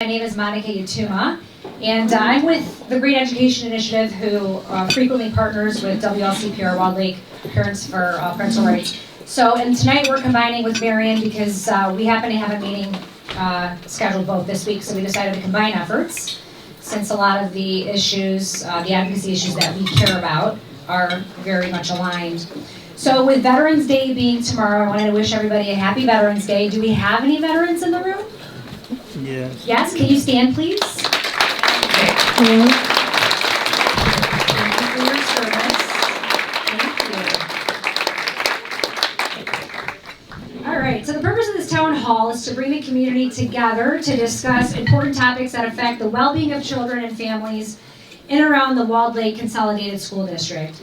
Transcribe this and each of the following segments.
My name is Monica Yatuma, and I'm with the Great Education Initiative, who frequently partners with WLCPR Wild Lake Parents for Parental Rights. And tonight we're combining with Marion because we happen to have a meeting scheduled both this week, so we decided to combine efforts since a lot of the issues, the advocacy issues that we care about are very much aligned. So with Veterans Day being tomorrow, I wanted to wish everybody a happy Veterans Day. Do we have any veterans in the room? Yes. Yes, can you stand, please? Thank you for your service. Thank you. All right, so the purpose of this town hall is to bring the community together to discuss important topics that affect the well-being of children and families in and around the Walled Lake Consolidated School District.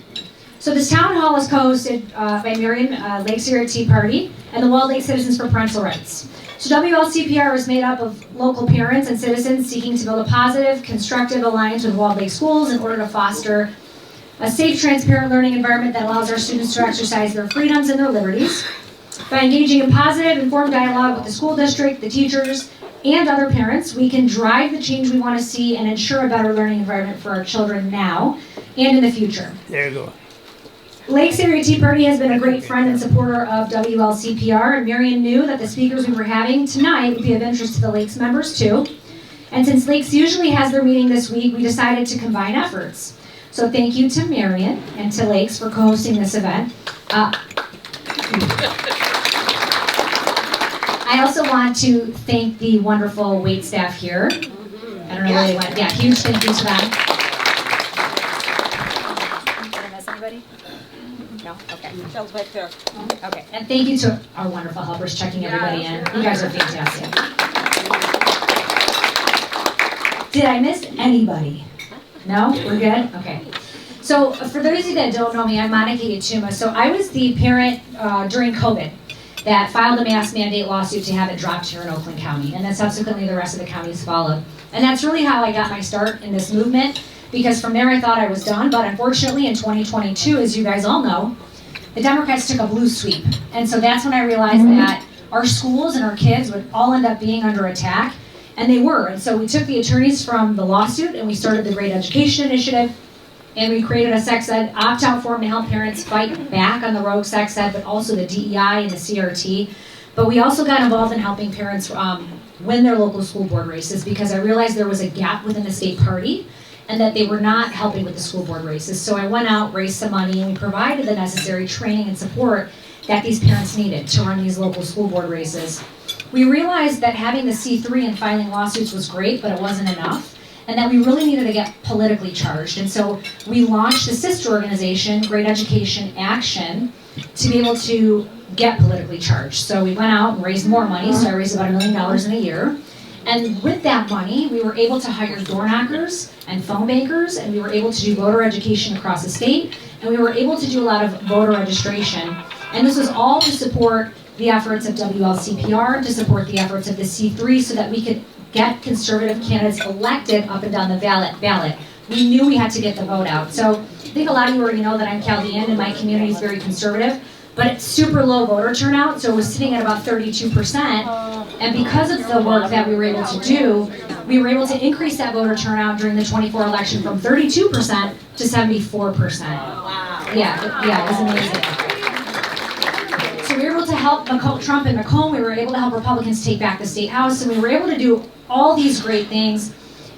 So this town hall is co-hosted by Marion Lake Area Tea Party and the Walled Lake Citizens for Parental Rights. So WLCPR is made up of local parents and citizens seeking to build a positive, constructive alliance with Walled Lake schools in order to foster a safe, transparent learning environment that allows our students to exercise their freedoms and their liberties. By engaging in positive, informed dialogue with the school district, the teachers, and other parents, we can drive the change we want to see and ensure a better learning environment for our children now and in the future. There you go. Lakes Area Tea Party has been a great friend and supporter of WLCPR, and Marion knew that the speakers we were having tonight would be of interest to the Lakes members too. And since Lakes usually has their meeting this week, we decided to combine efforts. So thank you to Marion and to Lakes for co-hosting this event. I also want to thank the wonderful wait staff here. I don't know where they went. Yeah, huge thank you to them. Did I miss anybody? No? Okay. Michelle's back there. Okay. And thank you to our wonderful helpers checking everybody in. You guys are fantastic. Did I miss anybody? No? We're good? Okay. So for those of you that don't know me, I'm Monica Yatuma. So I was the parent during COVID that filed a mask mandate lawsuit to have it dropped here in Oakland County. And then subsequently the rest of the counties followed. And that's really how I got my start in this movement, because from there I thought I was done, but unfortunately in 2022, as you guys all know, the Democrats took a blue sweep. And so that's when I realized that our schools and our kids would all end up being under attack, and they were. And so we took the attorneys from the lawsuit and we started the Great Education Initiative, and we created a sex ed opt-out form to help parents fight back on the rogue sex ed, but also the DEI and the CRT. But we also got involved in helping parents win their local school board races, because I realized there was a gap within the state party and that they were not helping with the school board races. So I went out, raised some money, and we provided the necessary training and support that these parents needed to run these local school board races. We realized that having the C3 and filing lawsuits was great, but it wasn't enough, and that we really needed to get politically charged. And so we launched a sister organization, Great Education Action, to be able to get politically charged. So we went out and raised more money, so I raised about $1 million in a year. And with that money, we were able to hire door knockers and phone bankers, and we were able to do voter education across the state, and we were able to do a lot of voter registration. And this was all to support the efforts of WLCPR, to support the efforts of the C3, so that we could get conservative candidates elected up and down the ballot. We knew we had to get the vote out. So I think a lot of you already know that I'm Chaldean and my community is very conservative, but it's super low voter turnout, so it was sitting at about 32%. And because of the work that we were able to do, we were able to increase that voter turnout during the 24 election from 32% to 74%. Wow. Yeah, it was amazing. So we were able to help Trump and Macomb, we were able to help Republicans take back the state house, and we were able to do all these great things.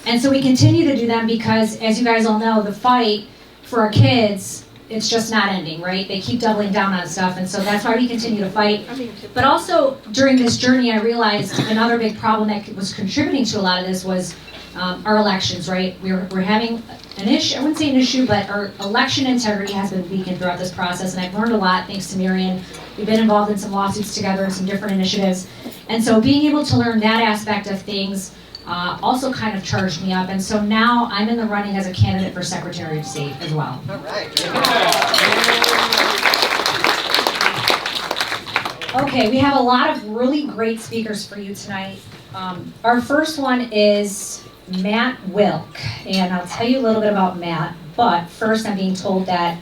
And so we continue to do them because, as you guys all know, the fight for our kids, it's just not ending, right? They keep doubling down on stuff, and so that's why we continue to fight. But also, during this journey, I realized another big problem that was contributing to a lot of this was our elections, right? We're having an issue, I wouldn't say an issue, but our election integrity has been weakened throughout this process, and I've learned a lot thanks to Marion. We've been involved in some lawsuits together and some different initiatives. And so being able to learn that aspect of things also kind of charged me up. And so now I'm in the running as a candidate for Secretary of State as well. All right. Okay, we have a lot of really great speakers for you tonight. Our first one is Matt Wilk, and I'll tell you a little bit about Matt, but first I'm being told that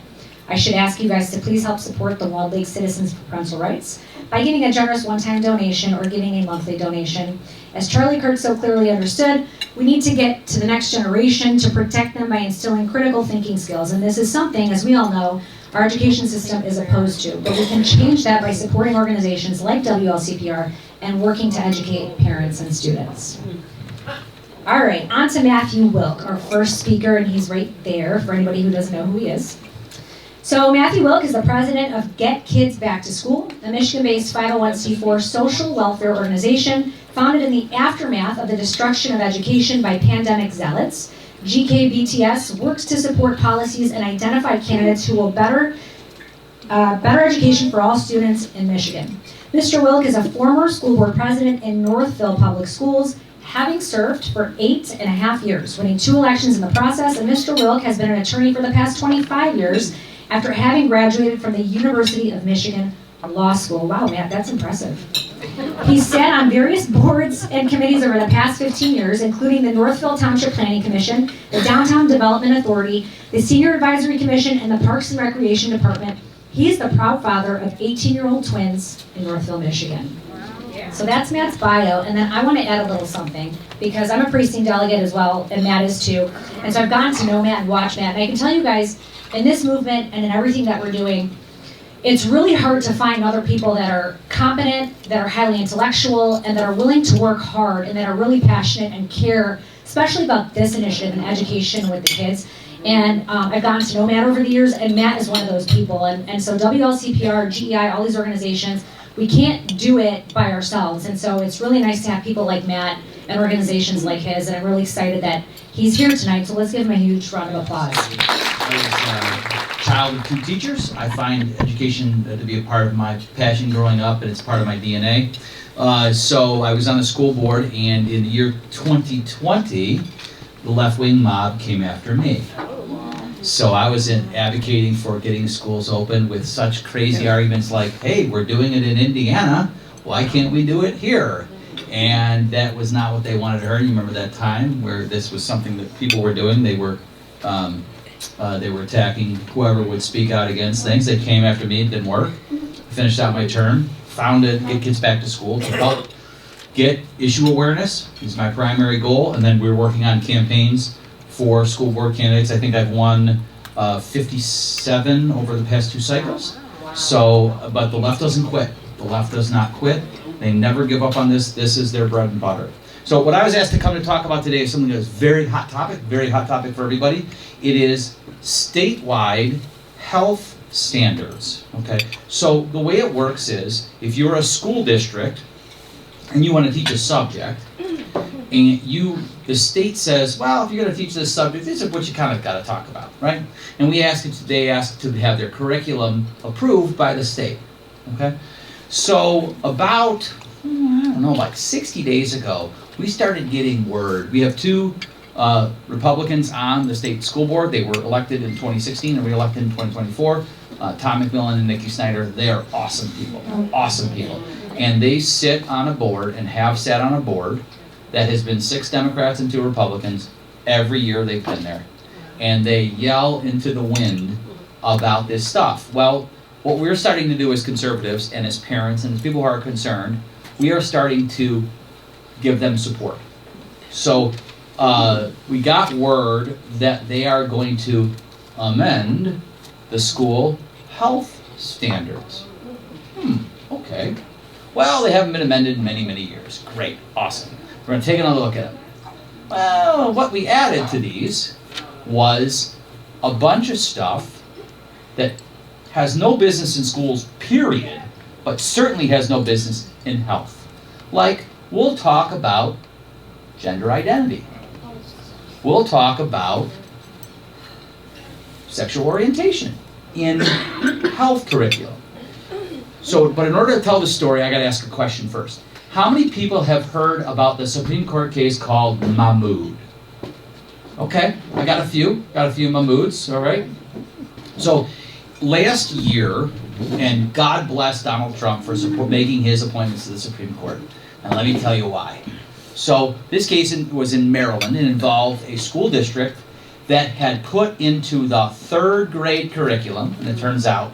I should ask you guys to please help support the Walled Lake Citizens for Parental Rights. by giving a generous one-time donation or giving a monthly donation. As Charlie Kirk so clearly understood, we need to get to the next generation to protect them by instilling critical thinking skills. And this is something, as we all know, our education system is opposed to. But we can change that by supporting organizations like WLCPR and working to educate parents and students. All right, on to Matthew Wilk, our first speaker, and he's right there for anybody who doesn't know who he is. So Matthew Wilk is the president of Get Kids Back to School, a Michigan-based 501c4 social welfare organization founded in the aftermath of the destruction of education by pandemic zealots. GKBTS works to support policies and identify candidates who will better education for all students in Michigan. Mr. Wilk is a former school board president in Northville Public Schools, having served for 8.5 years, winning 2 elections in the process, and Mr. Wilk has been an attorney for the past 25 years after having graduated from the University of Michigan Law School. Wow, Matt, that's impressive. He's sat on various boards and committees over the past 15 years, including the Northville Township Planning Commission, the Downtown Development Authority, the Senior Advisory Commission, and the Parks and Recreation Department. He's the proud father of 18-year-old twins in Northville, Michigan. So that's Matt's bio, and then I want to add a little something, because I'm a precinct delegate as well, and Matt is too. And so I've gotten to know Matt and watch Matt, and I can tell you guys, in this movement and in everything that we're doing, it's really hard to find other people that are competent, that are highly intellectual, and that are willing to work hard, and that are really passionate and care, especially about this initiative and education with the kids. And I've gotten to know Matt over the years, and Matt is one of those people. And so WLCPR, GEI, all these organizations, we can't do it by ourselves. And so it's really nice to have people like Matt and organizations like his, and I'm really excited that he's here tonight, so let's give him a huge round of applause. As a child of 2 teachers, I find education to be a part of my passion growing up, and it's part of my DNA. So I was on the school board, and in the year 2020, the left-wing mob came after me. So I was advocating for getting schools open with such crazy arguments like, hey, we're doing it in Indiana, why can't we do it here? And that was not what they wanted to hear. You remember that time where this was something that people were doing? They were attacking whoever would speak out against things. They came after me, it didn't work. Finished out my term, founded Get Kids Back to School to help get issue awareness is my primary goal, and then we're working on campaigns for school board candidates. I think I've won 57 over the past 2 cycles. So, but the left doesn't quit. The left does not quit. They never give up on this. This is their bread and butter. So what I was asked to come to talk about today is something that is very hot topic for everybody. It is statewide health standards. Okay. So the way it works is, if you're a school district and you want to teach a subject, and the state says, well, if you're going to teach this subject, this is what you kind of got to talk about, right? And they ask to have their curriculum approved by the state, okay? So about, I don't know, like 60 days ago, we started getting word. We have 2 Republicans on the state school board. They were elected in 2016 and re-elected in 2024. Tom McMillan and Nikki Snyder, they are awesome people, And they sit on a board and have sat on a board that has been 6 Democrats and 2 Republicans. Every year they've been there. And they yell into the wind about this stuff. Well, what we're starting to do as conservatives and as parents and as people who are concerned, we are starting to give them support. So we got word that they are going to amend the school health standards. Okay. Well, they haven't been amended in many, many years. Great, awesome. We're going to take another look at them. Well, what we added to these was a bunch of stuff that has no business in schools, period, but certainly has no business in health. Like, we'll talk about gender identity. We'll talk about sexual orientation in health curriculum. So, but in order to tell the story, I got to ask a question first. How many people have heard about the Supreme Court case called Mahmoud? Okay, I got a few Mahmouds, all right? So, last year, and God bless Donald Trump for making his appointments to the Supreme Court. And let me tell you why. So, this case was in Maryland. It involved a school district that had put into the 3rd grade curriculum, and it turns out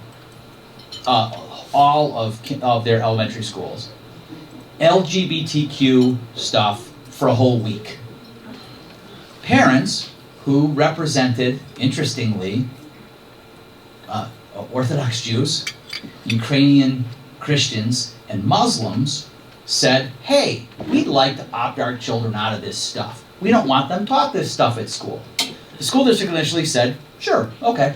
all of their elementary schools. LGBTQ stuff for a whole week. Parents who represented, interestingly, Orthodox Jews, Ukrainian Christians, and Muslims said, hey, we'd like to opt our children out of this stuff. We don't want them taught this stuff at school. The school district initially said, sure, okay.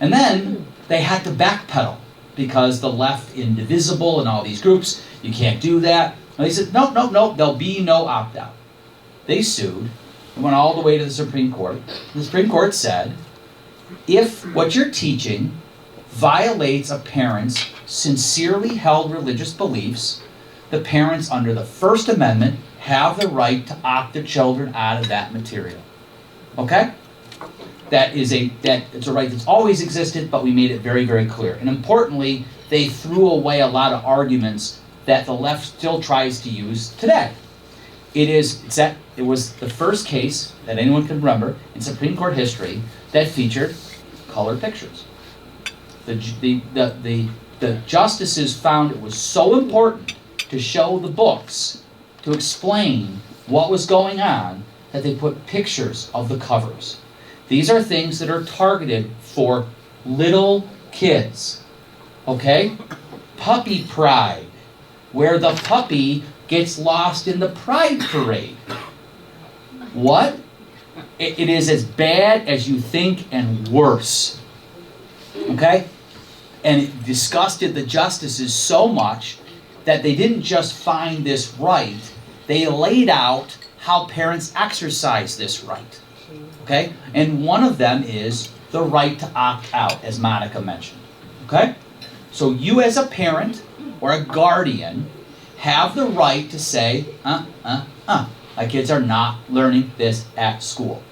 And then they had to backpedal because the left, indivisible, and all these groups, you can't do that. And they said, no, there'll be no opt-out. They sued and went all the way to the Supreme Court. The Supreme Court said, if what you're teaching violates a parent's sincerely held religious beliefs, the parents under the First Amendment have the right to opt their children out of that material. Okay? It's a right that's always existed, but we made it very, very clear. And importantly, they threw away a lot of arguments that the left still tries to use today. It was the first case that anyone can remember in Supreme Court history that featured color pictures. The justices found it was so important to show the books, to explain what was going on, that they put pictures of the covers. These are things that are targeted for little kids. Okay? Puppy pride, where the puppy gets lost in the pride parade. What? It is as bad as you think and worse. Okay? And it disgusted the justices so much that they didn't just find this right, they laid out how parents exercise this right. Okay? And one of them is the right to opt out, as Monica mentioned. Okay? So you as a parent or a guardian have the right to say, my kids are not learning this at school.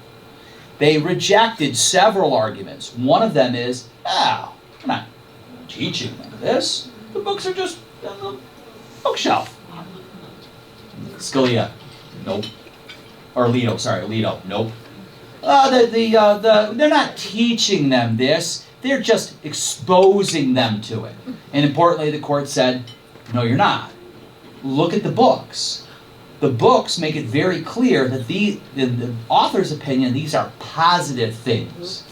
They rejected several arguments. One of them is, we're not teaching them this. The books are just on the bookshelf. Scalia, nope. Or Alito, nope. They're not teaching them this. They're just exposing them to it. And importantly, the court said, no, you're not. Look at the books. The books make it very clear that the author's opinion, these are positive things.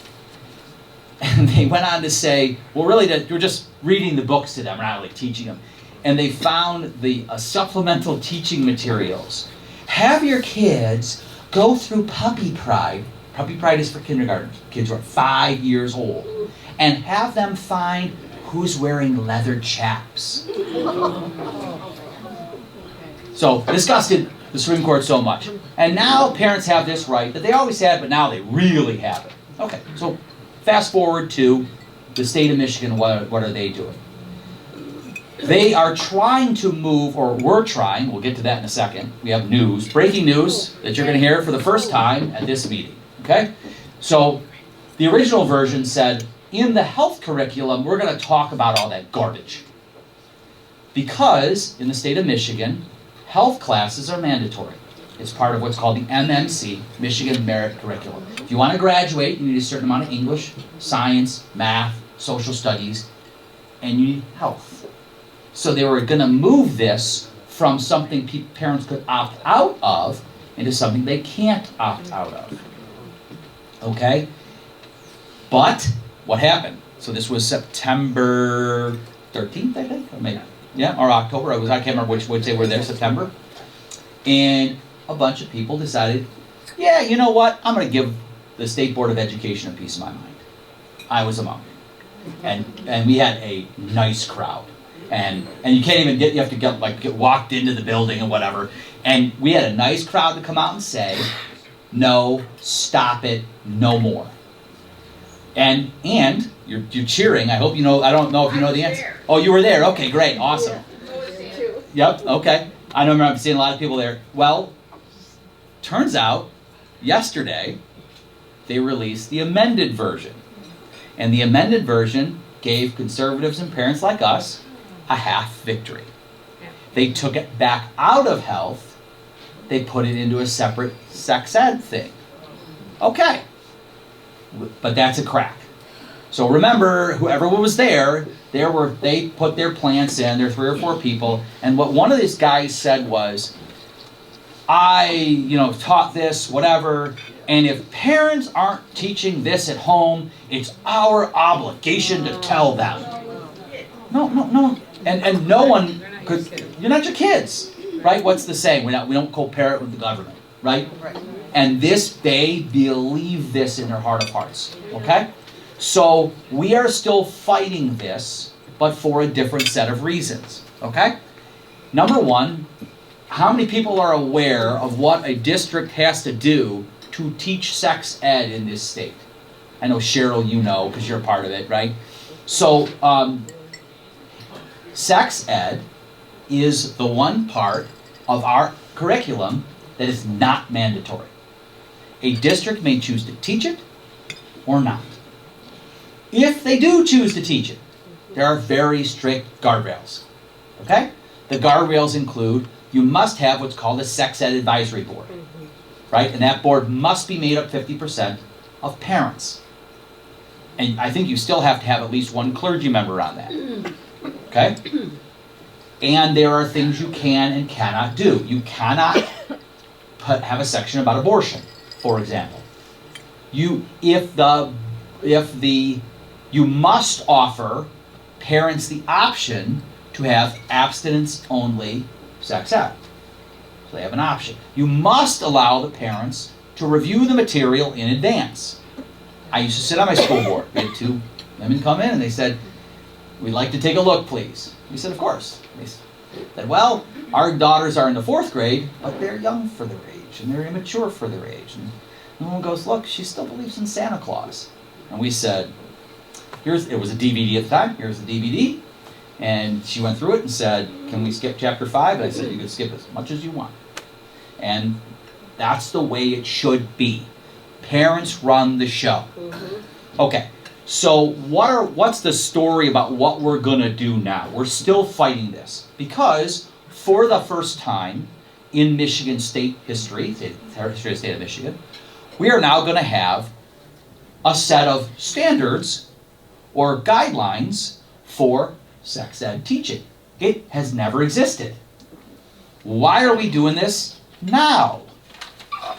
And they went on to say, well, really, we're just reading the books to them. We're not really teaching them. And they found the supplemental teaching materials. Have your kids go through Puppy Pride. Puppy Pride is for kindergartners. Kids who are 5 years old. And have them find who's wearing leather chaps. So, disgusted the Supreme Court so much. And now parents have this right that they always had, but now they really have it. Okay, so fast forward to the state of Michigan. What are they doing? They are trying to move, or we're trying, we'll get to that in a second. We have news, breaking news that you're going to hear for the first time at this meeting. Okay? So, the original version said, in the health curriculum, we're going to talk about all that garbage. Because, in the state of Michigan, health classes are mandatory. It's part of what's called the MMC, Michigan Merit Curriculum. If you want to graduate, you need a certain amount of English, science, math, social studies, and you need health. So they were going to move this from something parents could opt out of into something they can't opt out of. Okay? But what happened? So this was September 13th, I think? Or maybe, yeah, or October. I can't remember which day were there, September. And a bunch of people decided, yeah, you know what? I'm going to give the State Board of Education a piece of my mind. I was among them. And we had a nice crowd. And you can't even you have to get walked into the building and whatever. And we had a nice crowd to come out and say, no, stop it, no more. And you're cheering. I hope you know. I don't know if you know the answer. There. Oh, you were there. Okay, great, awesome. Yep. Okay. I remember I'm seeing a lot of people there. Well, turns out yesterday they released the amended version, and the amended version gave conservatives and parents like us a half victory. They took it back out of health. They put it into a separate sex ed thing. Okay. But that's a crack. So remember, whoever was there, They put their plants in, there were 3 or 4 people, and what one of these guys said was, I, taught this, whatever, and if parents aren't teaching this at home, it's our obligation to tell them. No. And no one, because you're not your kids, right? What's the saying? We don't co-parent with the government, right? And they believe this in their heart of hearts, okay? So we are still fighting this, but for a different set of reasons, okay? Number one, how many people are aware of what a district has to do to teach sex ed in this state? I know, Cheryl, you know, because you're a part of it, right? So, sex ed is the one part of our curriculum that is not mandatory. A district may choose to teach it or not. If they do choose to teach it, there are very strict guardrails, okay? The guardrails include you must have what's called a sex ed advisory board, right? And that board must be made up 50% of parents. And I think you still have to have at least one clergy member on that, okay? And there are things you can and cannot do. You cannot have a section about abortion, for example. You must offer parents the option to have abstinence-only sex ed. So they have an option. You must allow the parents to review the material in advance. I used to sit on my school board. We had 2 women come in and they said, we'd like to take a look, please. We said, of course. They said, well, our daughters are in the 4th grade, but they're young for their age and they're immature for their age. And one goes, look, she still believes in Santa Claus. And we said, it was a DVD at the time, here's the DVD. And she went through it and said, can we skip chapter 5? And I said, you can skip as much as you want. And that's the way it should be. Parents run the show. Okay, so what's the story about what we're going to do now? We're still fighting this because for the first time in Michigan state history, history of the state of Michigan, we are now going to have a set of standards or guidelines for sex ed teaching. It has never existed. Why are we doing this now?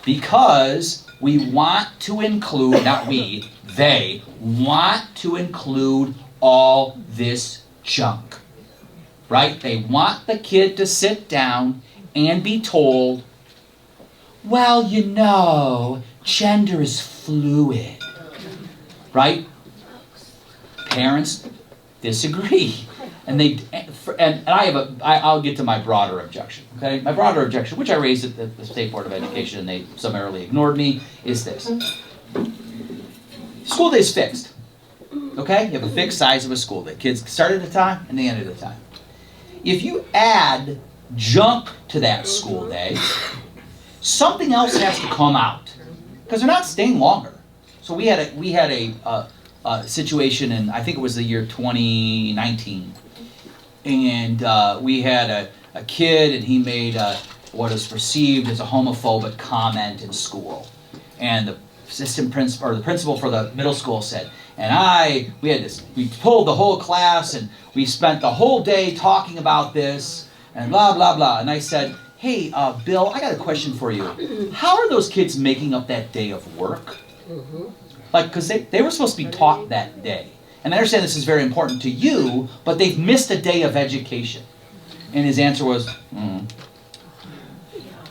Because we want to include, not we, they want to include all this junk. Right? They want the kid to sit down and be told, well, gender is fluid. Right? Parents disagree. And I'll get to my broader objection. Okay, my broader objection, which I raised at the State Board of Education, and they summarily ignored me, is this: school day is fixed. Okay, you have a fixed size of a school day. Kids start at a time and they end at a time. If you add junk to that school day, something else has to come out because they're not staying longer. So we had a situation in, I think it was the year 2019. And we had a kid, and he made what is perceived as a homophobic comment in school. And the the principal for the middle school said, we pulled the whole class, and we spent the whole day talking about this, and blah, blah, blah. And I said, hey, Bill, I got a question for you. How are those kids making up that day of work? Because they were supposed to be taught that day. And I understand this is very important to you, but they've missed a day of education. And his answer was,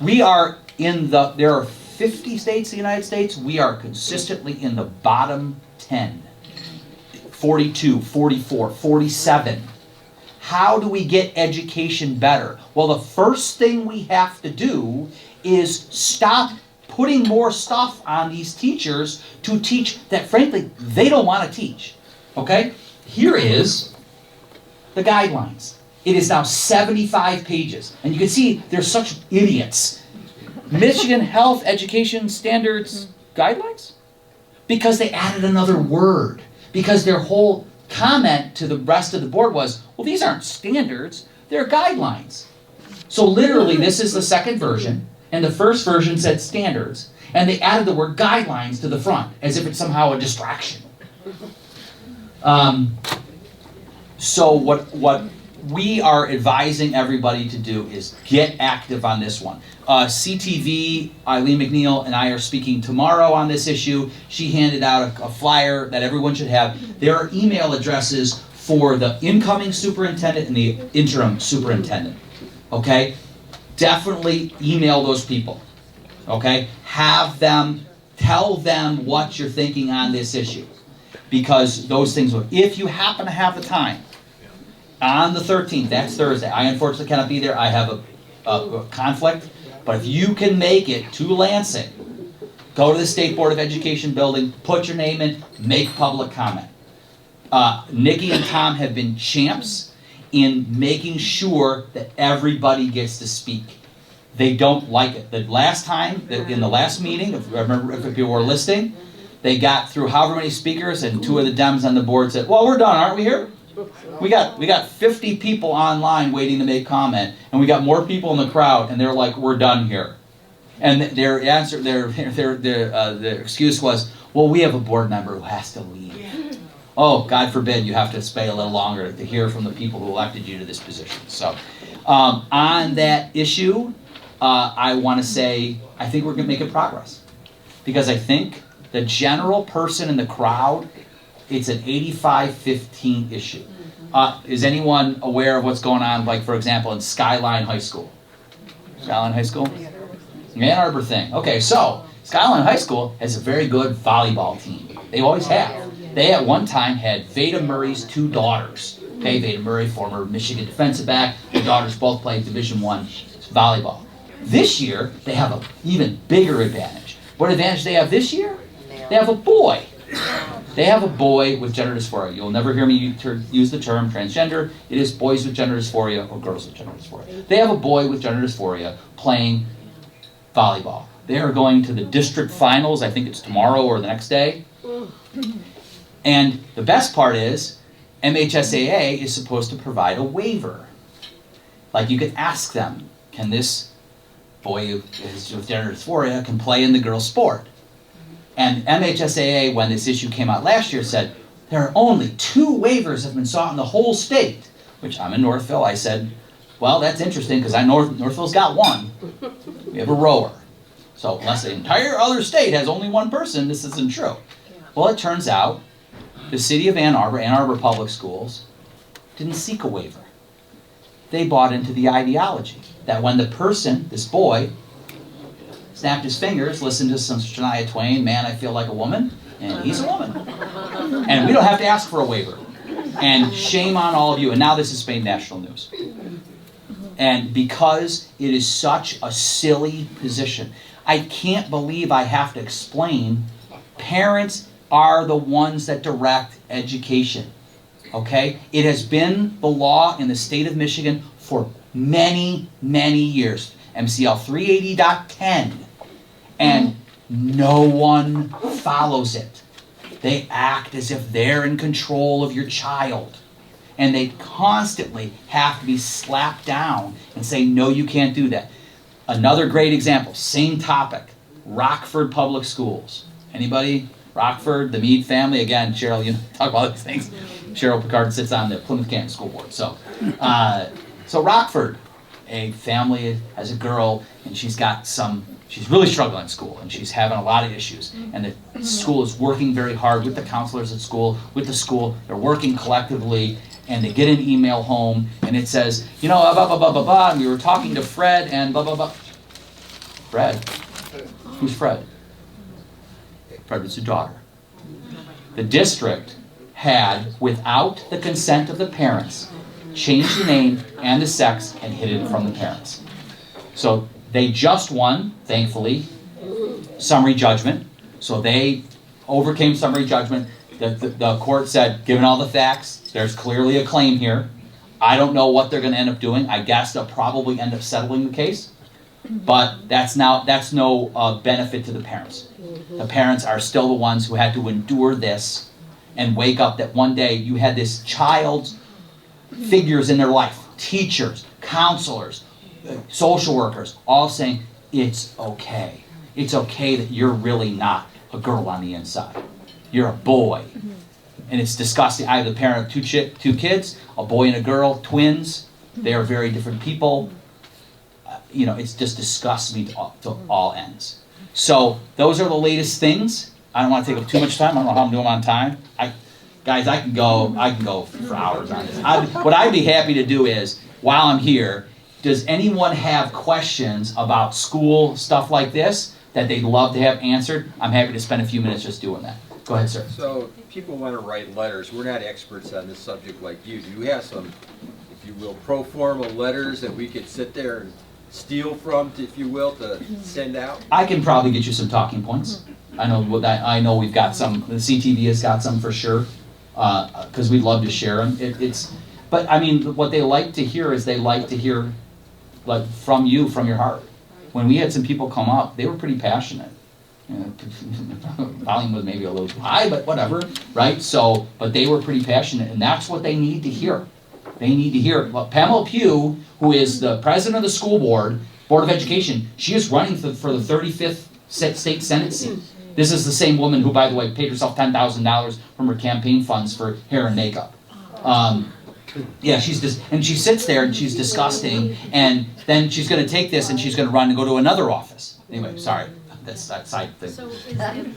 there are 50 states in the United States. We are consistently in the bottom 10. 42, 44, 47. How do we get education better? Well, the first thing we have to do is stop putting more stuff on these teachers to teach that, frankly, they don't want to teach. Okay? Here is the guidelines. It is now 75 pages. And you can see they're such idiots. Michigan Health Education Standards Guidelines? Because they added another word. Because their whole comment to the rest of the board was, well, these aren't standards, they're guidelines. So literally, this is the second version, and the first version said standards, and they added the word guidelines to the front, as if it's somehow a distraction. So what we are advising everybody to do is get active on this one. CTV, Eileen McNeil, and I are speaking tomorrow on this issue. She handed out a flyer that everyone should have. There are email addresses for the incoming superintendent and the interim superintendent. Okay? Definitely email those people. Okay? Have them, tell them what you're thinking on this issue. Because those things will, if you happen to have the time, on the 13th, that's Thursday. I unfortunately cannot be there. I have a conflict. But if you can make it to Lansing, go to the State Board of Education building, put your name in, make public comment. Nikki and Tom have been champs in making sure that everybody gets to speak. They don't like it. The last time, in the last meeting, if people were listening, they got through however many speakers, and two of the Dems on the board said, well, we're done, aren't we here? We got 50 people online waiting to make comment, and we got more people in the crowd, and they're like, we're done here. And their answer, their excuse was, well, we have a board member who has to leave. Oh, God forbid you have to stay a little longer to hear from the people who elected you to this position. So on that issue, I want to say, I think we're going to make progress. Because I think the general person in the crowd, it's an 85-15 issue. Is anyone aware of what's going on, like, for example, in Skyline High School? Skyline High School? Ann Arbor thing. Okay, so Skyline High School has a very good volleyball team. They always have. They at one time had Veda Murray's two daughters. Okay, Veda Murray, former Michigan defensive back. The daughters both played Division I volleyball. This year, they have an even bigger advantage. What advantage do they have this year? They have a boy. They have a boy with gender dysphoria. You'll never hear me use the term transgender. It is boys with gender dysphoria or girls with gender dysphoria. They have a boy with gender dysphoria playing volleyball. They are going to the district finals. I think it's tomorrow or the next day. And the best part is, MHSAA is supposed to provide a waiver. Like, you could ask them, can this boy who is with gender dysphoria can play in the girls' sport? And MHSAA, when this issue came out last year, said, there are only 2 waivers that have been sought in the whole state. Which, I'm in Northville, I said, well, that's interesting, because Northville's got 1. We have a rower. So unless the entire other state has only 1 person, this isn't true. Well, it turns out the city of Ann Arbor Public Schools, didn't seek a waiver. They bought into the ideology that when the person, this boy, snapped his fingers, listened to some Shania Twain, Man, I Feel Like a Woman, and he's a woman. And we don't have to ask for a waiver. And shame on all of you. And now this has made national news. And because it is such a silly position, I can't believe I have to explain, parents are the ones that direct education. Okay? It has been the law in the state of Michigan for many, many years. MCL 380.10. And no one follows it. They act as if they're in control of your child. And they constantly have to be slapped down and say, no, you can't do that. Another great example, same topic, Rockford Public Schools. Anybody? Rockford, the Meade family. Again, Cheryl, you talk about these things. Cheryl Picard sits on the Plymouth Canton School Board. So Rockford, a family has a girl, and she's really struggling in school, and she's having a lot of issues. And the school is working very hard with the counselors at school, with the school. They're working collectively, and they get an email home, and it says, you know, blah, blah, blah, blah, blah, and we were talking to Fred, and blah, blah, blah. Fred? Who's Fred? Fred was your daughter. The district had, without the consent of the parents, changed the name and the sex and hid it from the parents. So they just won, thankfully, summary judgment. So they overcame summary judgment. The court said, given all the facts, there's clearly a claim here. I don't know what they're going to end up doing. I guess they'll probably end up settling the case. But that's no benefit to the parents. The parents are still the ones who had to endure this and wake up that one day you had this child's figures in their life, teachers, counselors, social workers, all saying, it's okay. It's okay that you're really not a girl on the inside. You're a boy. And it's disgusting. I have the parent of two kids, a boy and a girl, twins. They are very different people. It just disgusts me to all ends. So those are the latest things. I don't want to take up too much time. I don't know how I'm doing on time. Guys, I can go for hours on this. What I'd be happy to do is, while I'm here, does anyone have questions about school, stuff like this, that they'd love to have answered? I'm happy to spend a few minutes just doing that. Go ahead, sir. So people want to write letters. We're not experts on this subject like you. Do you have some, if you will, pro forma letters that we could sit there and steal from, if you will, to send out? I can probably get you some talking points. I know we've got some. The CTV has got some for sure, because we'd love to share them. But I mean, what they like to hear is they like to hear, like, from you, from your heart. When we had some people come up, they were pretty passionate. Volume was maybe a little too high, but whatever, right? So, but they were pretty passionate, and that's what they need to hear. They need to hear. Well, Pamela Pugh, who is the president of the school board of education, she is running for the 35th state senate seat. This is the same woman who, by the way, paid herself $10,000 from her campaign funds for hair and makeup. Yeah, and she sits there and she's disgusting, and then she's going to take this and she's going to run and go to another office. Anyway, sorry, that's that side thing. So is it going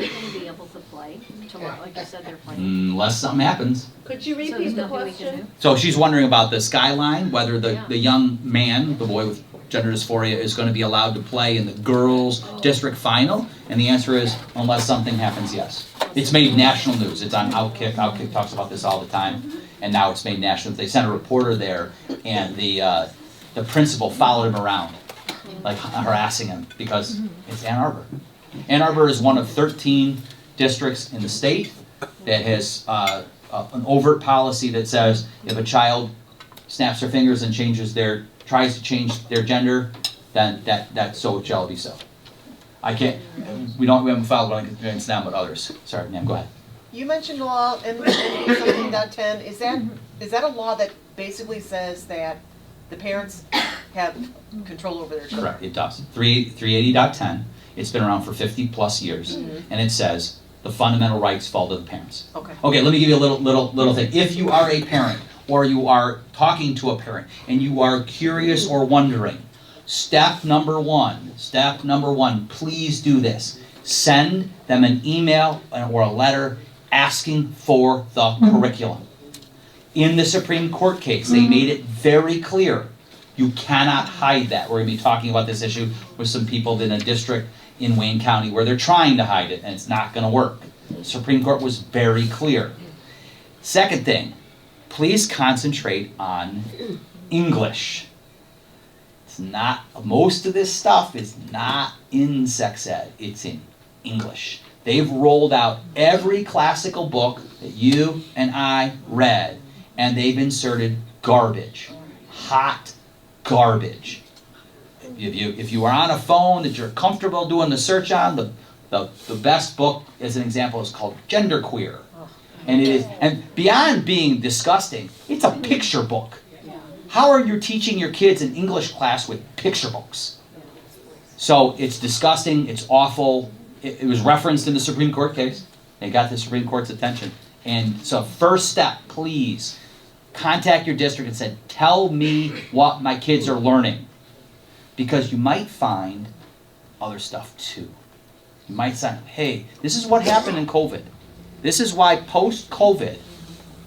to be able to play tomorrow? Like you said, they're playing. Unless something happens. Could you repeat the question? So she's wondering about the skyline, whether the young man, the boy with gender dysphoria, is going to be allowed to play in the girls' district final, and the answer is, unless something happens, yes. It's made national news. It's on Outkick. Outkick talks about this all the time, and now it's made national news. They sent a reporter there, and the principal followed him around, like harassing him, because it's Ann Arbor. Ann Arbor is one of 13 districts in the state that has an overt policy that says if a child snaps their fingers and tries to change their gender, then that so shall be so. We haven't filed one against them, but others. Sorry, ma'am, go ahead. You mentioned law in 17.10. Is that a law that basically says that the parents have control over their children? Correct, it does. 380.10. It's been around for 50 plus years, and it says the fundamental rights fall to the parents. Okay. Okay, let me give you a little thing. If you are a parent, or you are talking to a parent, and you are curious or wondering, step number one, please do this. Send them an email or a letter asking for the curriculum. In the Supreme Court case, they made it very clear. You cannot hide that. We're going to be talking about this issue with some people in a district in Wayne County where they're trying to hide it, and it's not going to work. The Supreme Court was very clear. Second thing, please concentrate on English. Most of this stuff is not in sex ed, it's in English. They've rolled out every classical book that you and I read, and they've inserted garbage, hot garbage. If you are on a phone that you're comfortable doing the search on, the best book, as an example, is called Genderqueer. And beyond being disgusting, it's a picture book. How are you teaching your kids in English class with picture books? So it's disgusting, it's awful. It was referenced in the Supreme Court case. They got the Supreme Court's attention. And so first step, please, contact your district and say, tell me what my kids are learning. Because you might find other stuff too. You might say, hey, this is what happened in COVID. This is why post-COVID,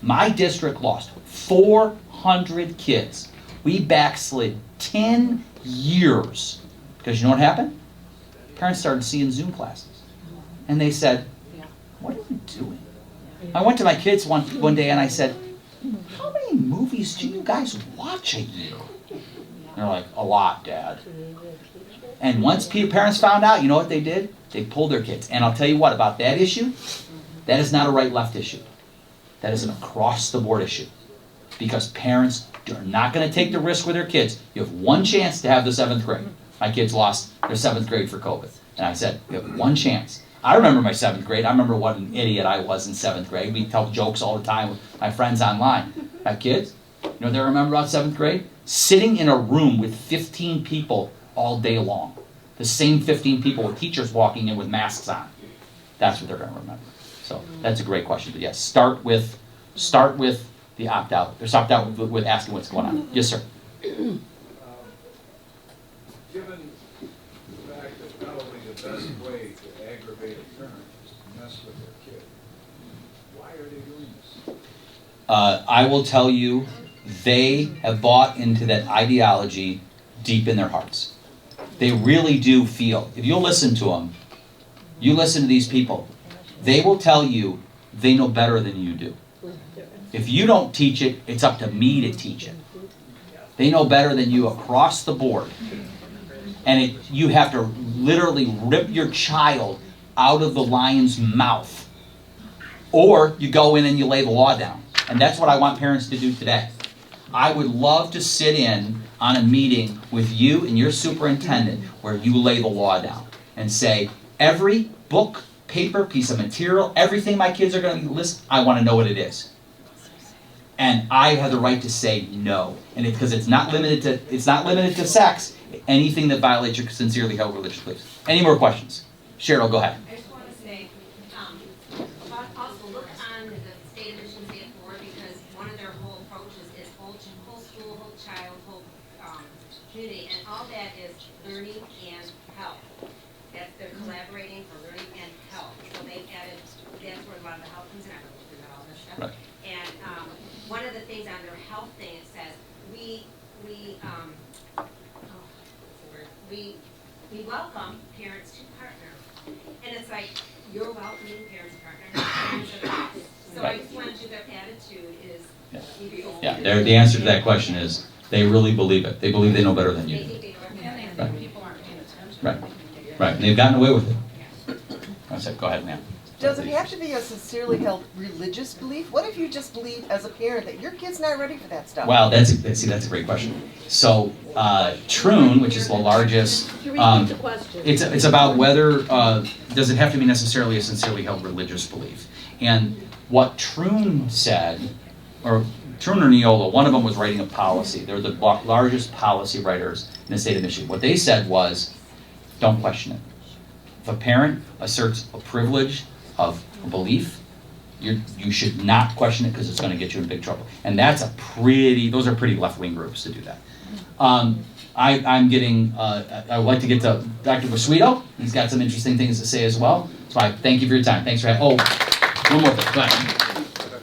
my district lost 400 kids. We backslid 10 years. Because you know what happened? Parents started seeing Zoom classes. And they said, what are you doing? I went to my kids one day and I said, how many movies do you guys watch a year? And they're like, a lot, Dad. And once parents found out, you know what they did? They pulled their kids. And I'll tell you what, about that issue, that is not a right-left issue. That is an across-the-board issue. Because parents are not going to take the risk with their kids. You have one chance to have the 7th grade. My kids lost their 7th grade for COVID. And I said, you have one chance. I remember my 7th grade. I remember what an idiot I was in 7th grade. We tell jokes all the time with my friends online. My kids, you know what they remember about 7th grade? Sitting in a room with 15 people all day long. The same 15 people with teachers walking in with masks on. That's what they're going to remember. So that's a great question. But yes, start with the opt-out, or opt out with asking what's going on. Yes, sir. Given the fact that not only the best way to aggravate a parent is to mess with their kid, why are they doing this? I will tell you, they have bought into that ideology deep in their hearts. They really do feel, if you'll listen to them, you listen to these people, they will tell you they know better than you do. If you don't teach it, it's up to me to teach it. They know better than you across the board. And you have to literally rip your child out of the lion's mouth. Or you go in and you lay the law down. And that's what I want parents to do today. I would love to sit in on a meeting with you and your superintendent where you lay the law down and say, every book, paper, piece of material, everything my kids are going to list, I want to know what it is. And I have the right to say no. And because it's not limited to sex, anything that violates your sincerely held religious beliefs. Any more questions? Cheryl, go ahead. I just want to say, also look on the State of Michigan State Board, because one of their whole approaches is whole school, whole child, whole community, and all that is learning and health. They're collaborating for learning and health. So they've added, that's where a lot of the health comes in. I don't know if all this stuff. Right. And one of the things on their health thing, it says, we welcome parents to partner. And it's like, you're welcoming parents to partner. So I just wanted you, their attitude is, Yeah, the answer to that question is they really believe it. They believe they know better than you they do. think they Right. learn. People aren't paying attention. Right. Right. And they've gotten away with it. I said, go ahead, ma'am. Does it have to be a sincerely held religious belief? What if you just believe as a parent that your kid's not ready for that stuff? Wow, that's a great question. So, Troon, which is the largest, it's about whether, does it have to be necessarily a sincerely held religious belief? And what Troon said, or Troon or Neola, one of them was writing a policy. They're the largest policy writers in the state of Michigan. What they said was, don't question it. If a parent asserts a privilege of belief, you should not question it because it's going to get you in big trouble. And those are pretty left-wing groups to do that. I would like to get to Dr. Guasuito. He's got some interesting things to say as well. So I thank you for your time. Thanks for having, one more thing. Go ahead.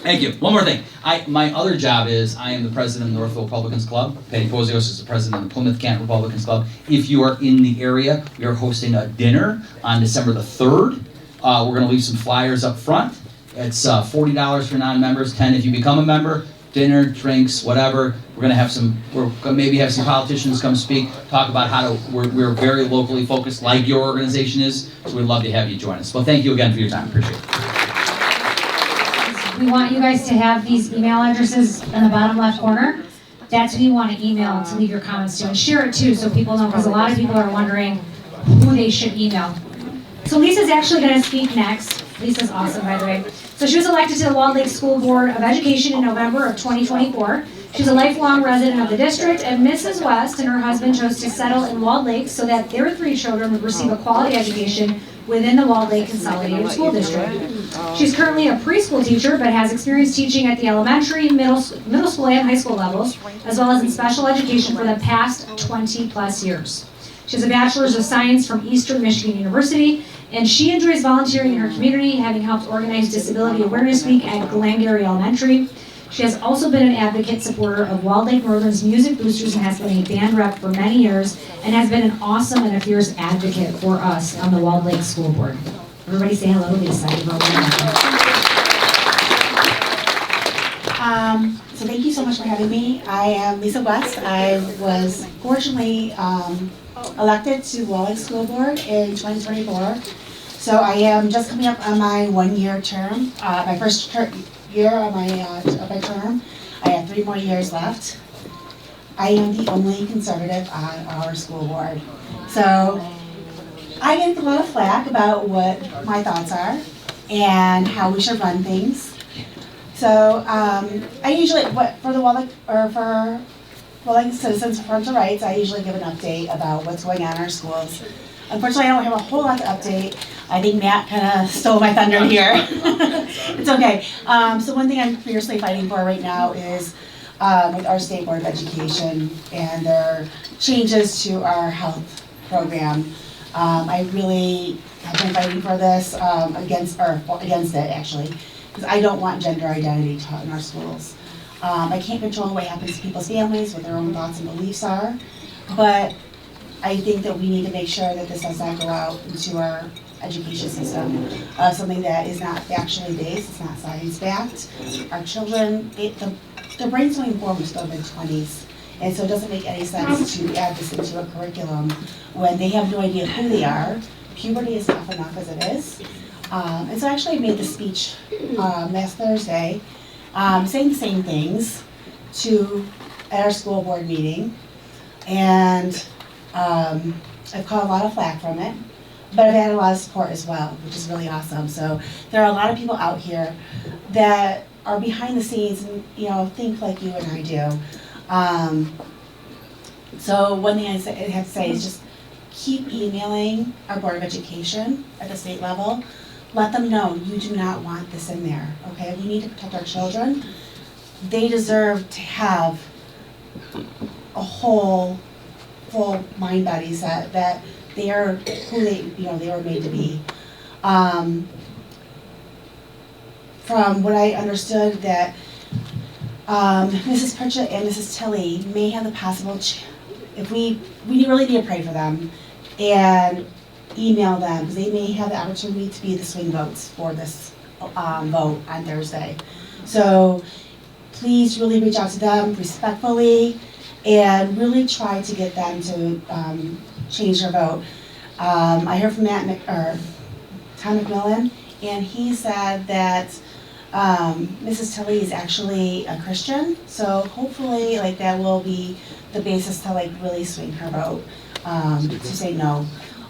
Thank you. One more thing. My other job is I am the president of the Northville Republicans Club. Patty Pozios is the president of the Plymouth Canton Republicans Club. If you are in the area, we are hosting a dinner on December the 3rd. We're going to leave some flyers up front. It's $40 for non-members, $10 if you become a member. Dinner, drinks, whatever. We're going to have maybe have some politicians come speak, talk about we're very locally focused, like your organization is. So we'd love to have you join us. Well, thank you again for your time. Appreciate it. We want you guys to have these email addresses in the bottom left corner. That's who you want to email to leave your comments to. And share it too so people know, because a lot of people are wondering who they should email. So Lisa's actually going to speak next. Lisa's awesome, by the way. So she was elected to the Walled Lake School Board of Education in November of 2024. She's a lifelong resident of the district, and Mrs. West and her husband chose to settle in Walled Lake so that their 3 children would receive a quality education within the Walled Lake Consolidated School District. She's currently a preschool teacher, but has experience teaching at the elementary, middle school, and high school levels, as well as in special education for the past 20 plus years. She has a Bachelor's of Science from Eastern Michigan University, and she enjoys volunteering in her community, having helped organize Disability Awareness Week at Glengarry Elementary. She has also been an advocate supporter of Walled Lake Northern's Music Boosters and has been a band rep for many years, and has been an awesome and a fierce advocate for us on the Walled Lake School Board. Everybody say hello to Lisa. So thank you so much for having me. I am Lisa West. I was fortunately elected to Walled Lake School Board in 2024. So I am just coming up on my 1-year term, my first year of my term. I have 3 more years left. I am the only conservative on our school board. So I get a lot of flack about what my thoughts are and how we should run things. So I usually, for Willing Citizens for Parental Rights. I usually give an update about what's going on in our schools. Unfortunately, I don't have a whole lot to update. I think Matt kind of stole my thunder here. It's okay. So one thing I'm fiercely fighting for right now is with our State Board of Education and their changes to our health program. I really have been fighting for this against it actually, because I don't want gender identity taught in our schools. I can't control what happens to people's families, what their own thoughts and beliefs are, but I think that we need to make sure that this does not go out into our education system. Something that is not factually based, it's not science-backed. Our children, their brains don't even form until their mid-20s. And so it doesn't make any sense to add this into a curriculum when they have no idea who they are. Puberty is tough enough as it is. And so I actually made the speech last Thursday saying the same things at our school board meeting. And I've caught a lot of flack from it, but I've had a lot of support as well, which is really awesome. So there are a lot of people out here that are behind the scenes and think like you and I do. So one thing I have to say is just keep emailing our Board of Education at the state level. Let them know you do not want this in there, okay? We need to protect our children. They deserve to have a whole, full mind body set that they are who they were made to be. From what I understood that Mrs. Pritchett and Mrs. Tilley may have the possible, if we really need to pray for them and email them, because they may have the opportunity to be the swing votes for this vote on Thursday. So please really reach out to them respectfully and really try to get them to change their vote. I heard from Tom McMillan, and he said that Mrs. Tilley is actually a Christian, so hopefully that will be the basis to really swing her vote to say no.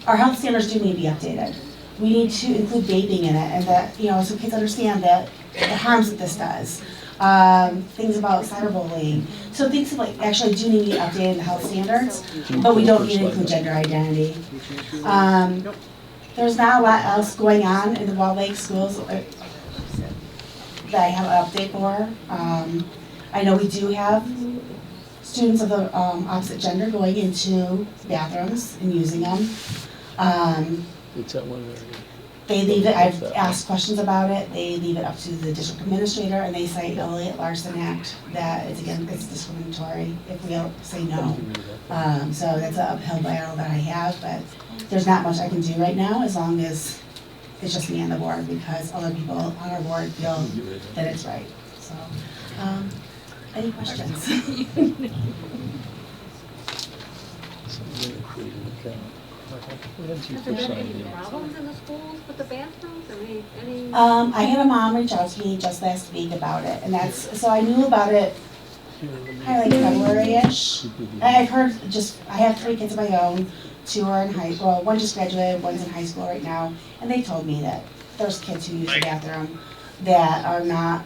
Our health standards do need to be updated. We need to include vaping in it, and that so kids understand that the harms that this does. Things about cyberbullying. So things actually do need to be updated in the health standards, but we don't need to include gender identity. There's not a lot else going on in the Wall Lake schools that I have an update for. I know we do have students of the opposite gender going into bathrooms and using them. It's that one there. They leave it, I've asked questions about it, they leave it up to the district administrator, and they cite the Elliott Larson Act that it's discriminatory if we say no. So that's an uphill battle that I have, but there's not much I can do right now as long as it's just me on the board, because other people on our board feel that it's right. So, any questions? Has there been any problems in the schools with the bathrooms? Any? I had a mom reach out to me just last week about it, and so I knew about it probably February-ish. I've heard I have 3 kids of my own. 2 are in high school. One just graduated, one's in high school right now, and they told me that there's kids who use the bathroom that are not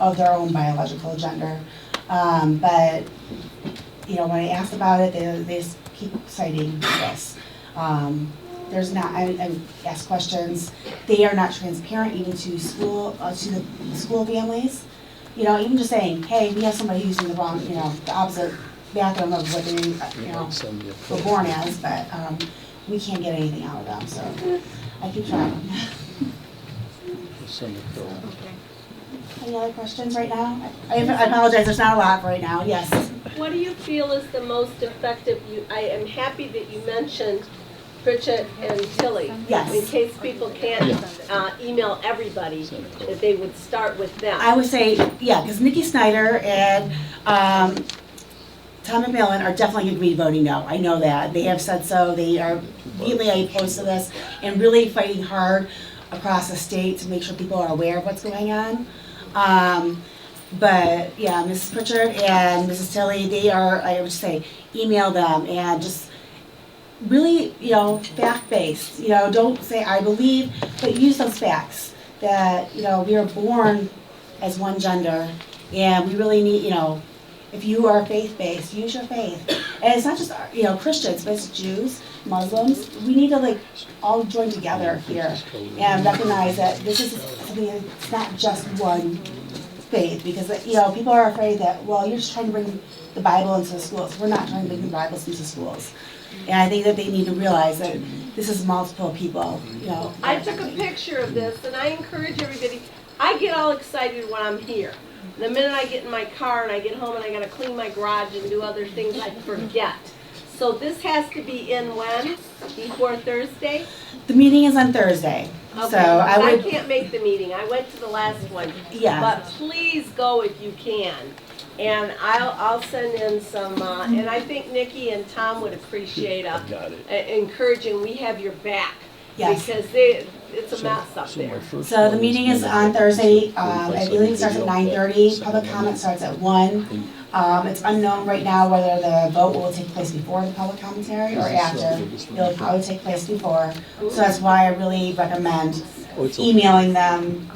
of their own biological gender. But when I asked about it, they just keep citing this. There's not. I ask questions. They are not transparent even to school to the school families. Even just saying, hey, we have somebody using the wrong, the opposite bathroom of what they, were born as, but we can't get anything out of them. So I keep trying. Any other questions right now? I apologize. There's not a lot right now. Yes. What do you feel is the most effective? I am happy that you mentioned Pritchett and Tilley. Yes. In case people can't email everybody, that they would start with them. I would say, yeah, because Nikki Snyder and Tom McMillan are definitely going to be voting no. I know that. They have said so. They are vehemently opposed to this and really fighting hard across the state to make sure people are aware of what's going on. But yeah, Mrs. Pritchard and Mrs. Tilley, they are, I would say, email them and just really, fact-based. Don't say I believe, but use those facts that, we are born as one gender, and we really need, If you are faith-based, use your faith. And it's not just, Christians, but it's Jews, Muslims. We need to all join together here and recognize that this is something that's not just one faith, because, people are afraid that, well, you're just trying to bring the Bible into the schools. We're not trying to bring the Bibles into schools. And I think that they need to realize that this is multiple people, I took a picture of this, and I encourage everybody, I get all excited when I'm here. The minute I get in my car and I get home and I gotta clean my garage and do other things, I forget. So this has to be in when? Before Thursday? The meeting is on Thursday. Okay. So I can't make the meeting. I went to the last one. Yeah. But please go if you can. And I'll send in some, and I think Nikki and Tom would appreciate encouraging, we have your back. Yes. Because it's a mess up there. So the meeting is on Thursday. I believe it starts at 9:30. Public comment starts at 1. It's unknown right now whether the vote will take place before the public commentary or after. It'll probably take place before. So that's why I really recommend emailing them,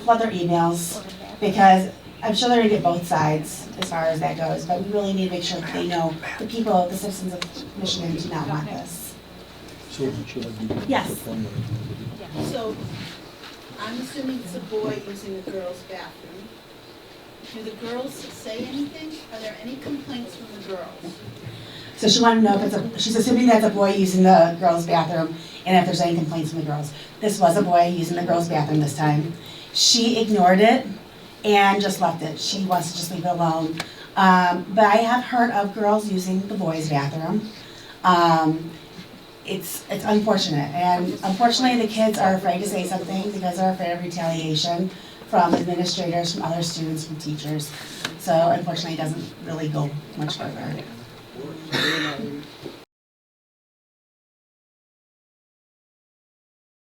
flood their emails, because I'm sure they're gonna get both sides as far as that goes, but we really need to make sure that they know the people, the citizens of Michigan do not want this. Yes. So, I'm assuming it's a boy using a girl's bathroom. Do the girls say anything? Are there any complaints from the girls? So she wanted to know if she's assuming that's a boy using the girls' bathroom and if there's any complaints from the girls. This was a boy using the girls' bathroom this time. She ignored it and just left it. She wants to just leave it alone. But I have heard of girls using the boys' bathroom. It's unfortunate, and unfortunately the kids are afraid to say something because they're afraid of retaliation from administrators, from other students, from teachers. So unfortunately it doesn't really go much further.